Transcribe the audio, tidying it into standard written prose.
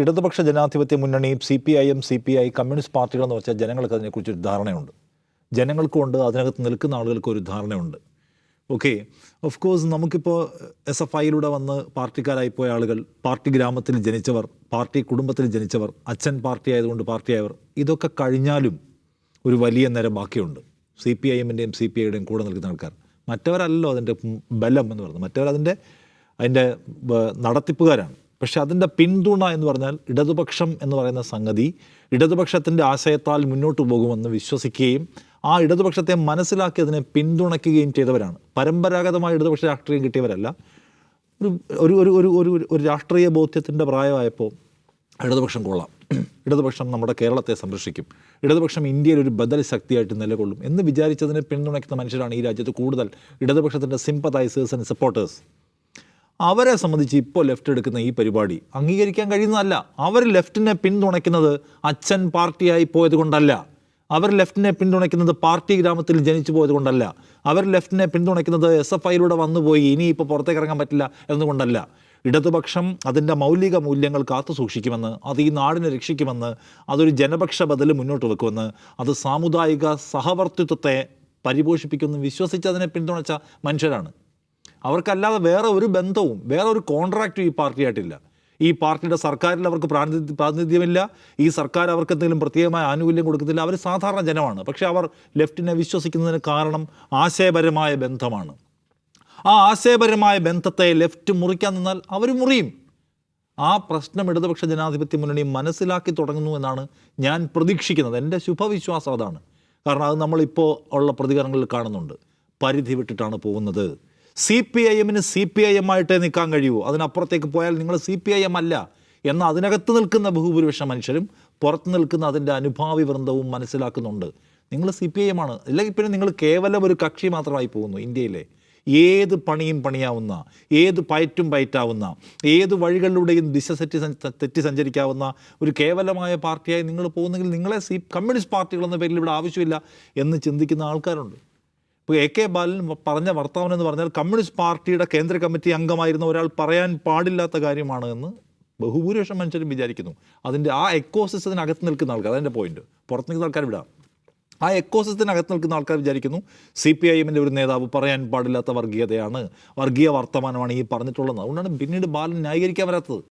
ഇടതുപക്ഷ ജനാധിപത്യ മുന്നണി CPIM, CPI, കമ്മ്യൂണിസ്റ്റ് പാർട്ടികളെന്ന് വെച്ചാൽ ജനങ്ങൾക്ക് അതിനെക്കുറിച്ചൊരു ധാരണയുണ്ട്. ജനങ്ങൾക്കുണ്ട്, അതിനകത്ത് നിൽക്കുന്ന ആളുകൾക്ക് ഒരു ധാരണയുണ്ട്. ഓക്കെ, ഓഫ് കോഴ്സ് നമുക്കിപ്പോൾ SFIയിലൂടെ വന്ന് പാർട്ടിക്കാരായിപ്പോയ ആളുകൾ, പാർട്ടി ഗ്രാമത്തിൽ ജനിച്ചവർ, പാർട്ടി കുടുംബത്തിൽ ജനിച്ചവർ, അച്ഛൻ പാർട്ടി ആയതുകൊണ്ട് പാർട്ടിയായവർ, ഇതൊക്കെ കഴിഞ്ഞാലും ഒരു വലിയ നിര ബാക്കിയുണ്ട്. CPIMൻ്റെയും CPIയുടെയും കൂടെ നിൽക്കുന്ന ആൾക്കാർ. മറ്റവരല്ലോ അതിൻ്റെ ബലം എന്ന് പറയുന്നത്, മറ്റവരതിൻ്റെ നടത്തിപ്പുകാരാണ്. പക്ഷെ അതിൻ്റെ പിന്തുണ എന്ന് പറഞ്ഞാൽ ഇടതുപക്ഷം എന്ന് പറയുന്ന സംഗതി ഇടതുപക്ഷത്തിൻ്റെ ആശയത്താൽ മുന്നോട്ട് പോകുമെന്ന് വിശ്വസിക്കുകയും ആ ഇടതുപക്ഷത്തെ മനസ്സിലാക്കി അതിനെ പിന്തുണയ്ക്കുകയും ചെയ്തവരാണ്. പരമ്പരാഗതമായ ഇടതുപക്ഷ രാഷ്ട്രീയം കിട്ടിയവരല്ല. ഒരു ഒരു ഒരു ഒരു ഒരു രാഷ്ട്രീയ ബോധ്യത്തിൻ്റെ പ്രായമായപ്പോൾ ഇടതുപക്ഷം കൊള്ളാം, ഇടതുപക്ഷം നമ്മുടെ കേരളത്തെ സംരക്ഷിക്കും, ഇടതുപക്ഷം ഇന്ത്യയിൽ ഒരു ബദൽ ശക്തിയായിട്ട് നിലകൊള്ളും എന്ന് വിചാരിച്ചതിനെ പിന്തുണയ്ക്കുന്ന മനുഷ്യരാണ് ഈ രാജ്യത്ത് കൂടുതൽ ഇടതുപക്ഷത്തിൻ്റെ സിമ്പതൈസേഴ്സ് ആൻഡ് സപ്പോർട്ടേഴ്സ്. അവരെ സംബന്ധിച്ച് ഇപ്പോൾ ലെഫ്റ്റ് എടുക്കുന്ന ഈ പരിപാടി അംഗീകരിക്കാൻ കഴിയുന്നതല്ല. അവർ ലെഫ്റ്റിനെ പിന്തുണയ്ക്കുന്നത് അച്ഛൻ പാർട്ടിയായി പോയത് കൊണ്ടല്ല, അവർ ലെഫ്റ്റിനെ പിന്തുണയ്ക്കുന്നത് പാർട്ടി ഗ്രാമത്തിൽ ജനിച്ചു പോയത് കൊണ്ടല്ല, അവർ ലെഫ്റ്റിനെ പിന്തുണയ്ക്കുന്നത് SFIയിലൂടെ വന്നുപോയി ഇനി ഇപ്പോൾ പുറത്തേക്ക് ഇറങ്ങാൻ പറ്റില്ല എന്നുകൊണ്ടല്ല. ഇടതുപക്ഷം അതിൻ്റെ മൗലിക മൂല്യങ്ങൾ കാത്തു സൂക്ഷിക്കുമെന്ന്, അത് ഈ നാടിനെ രക്ഷിക്കുമെന്ന്, അതൊരു ജനപക്ഷ ബദൽ മുന്നോട്ട് വെക്കുമെന്ന്, അത് സാമുദായിക സഹവർത്തിത്വത്തെ പരിപോഷിപ്പിക്കുമെന്ന് വിശ്വസിച്ച് അതിനെ പിന്തുണച്ച മനുഷ്യരാണ്. അവർക്കല്ലാതെ വേറെ ഒരു ബന്ധവും വേറെ ഒരു കോൺട്രാക്റ്റും ഈ പാർട്ടിയായിട്ടില്ല. ഈ പാർട്ടിയുടെ സർക്കാരിൽ അവർക്ക് പ്രാതിനിധ്യമില്ല, ഈ സർക്കാർ അവർക്ക് എന്തെങ്കിലും പ്രത്യേകമായ ആനുകൂല്യം കൊടുക്കുന്നില്ല. അവർ സാധാരണ ജനമാണ്. പക്ഷേ അവർ ലെഫ്റ്റിനെ വിശ്വസിക്കുന്നതിന് കാരണം ആശയപരമായ ബന്ധമാണ്. ആ ആശയപരമായ ബന്ധത്തെ ലെഫ്റ്റ് മുറിക്കാൻ നിന്നാൽ അവർ മുറിയും. ആ പ്രശ്നം ഇടതുപക്ഷ ജനാധിപത്യ മുന്നണി മനസ്സിലാക്കി തുടങ്ങുന്നു എന്നാണ് ഞാൻ പ്രതീക്ഷിക്കുന്നത്. എൻ്റെ ശുഭവിശ്വാസം അതാണ്. കാരണം അത് നമ്മളിപ്പോൾ ഉള്ള പ്രതികരണങ്ങളിൽ കാണുന്നുണ്ട്. പരിധി വിട്ടിട്ടാണ് പോകുന്നത്. CPIMന് CPIM ആയിട്ടേ നിൽക്കാൻ കഴിയൂ, അതിനപ്പുറത്തേക്ക് പോയാൽ നിങ്ങൾ CPIM അല്ല എന്ന് അതിനകത്ത് നിൽക്കുന്ന ബഹുഭൂരിപക്ഷം മനുഷ്യരും പുറത്ത് നിൽക്കുന്ന അതിൻ്റെ അനുഭാവി വൃന്ദവും മനസ്സിലാക്കുന്നുണ്ട്. നിങ്ങൾ CPIM ആണ്, അല്ലെങ്കിൽ പിന്നെ നിങ്ങൾ കേവലം ഒരു കക്ഷി മാത്രമായി പോകുന്നു. ഇന്ത്യയിലെ ഏത് പണിയും പണിയാവുന്ന, ഏത് പയറ്റും പയറ്റാവുന്ന, ഏത് വഴികളിലൂടെയും ദിശ തെറ്റി സഞ്ചരിക്കാവുന്ന ഒരു കേവലമായ പാർട്ടിയായി നിങ്ങൾ പോകുന്നെങ്കിൽ നിങ്ങളെ കമ്മ്യൂണിസ്റ്റ് പാർട്ടികളെന്ന പേരിൽ ഇവിടെ ആവശ്യമില്ല എന്ന് ചിന്തിക്കുന്ന ആൾക്കാരുണ്ട്. ഇപ്പോൾ AK ബാലൻ പറഞ്ഞ വർത്തമാനം എന്ന് പറഞ്ഞാൽ കമ്മ്യൂണിസ്റ്റ് പാർട്ടിയുടെ കേന്ദ്ര കമ്മിറ്റി അംഗമായിരുന്ന ഒരാൾ പറയാൻ പാടില്ലാത്ത കാര്യമാണ് എന്ന് ബഹുഭൂരിപക്ഷം മനുഷ്യരും വിചാരിക്കുന്നു. അതിൻ്റെ ആ എക്കോസിസ്റ്റത്തിനകത്ത് നിൽക്കുന്ന ആൾക്കാർ, അതെൻ്റെ പോയിന്റ്. പുറത്ത് നിൽക്കുന്ന ആൾക്കാർ വിടാം. ആ എക്കോസിസ്റ്റത്തിനകത്ത് നിൽക്കുന്ന ആൾക്കാർ വിചാരിക്കുന്നു CPIMൻ്റെ ഒരു നേതാവ് പറയാൻ പാടില്ലാത്ത വർഗീയതയാണ്, വർഗീയ വർത്തമാനമാണ് ഈ പറഞ്ഞിട്ടുള്ളത്. അതുകൊണ്ടാണ് പിന്നീട് ബാലൻ ന്യായീകരിക്കാൻ വരാത്തത്.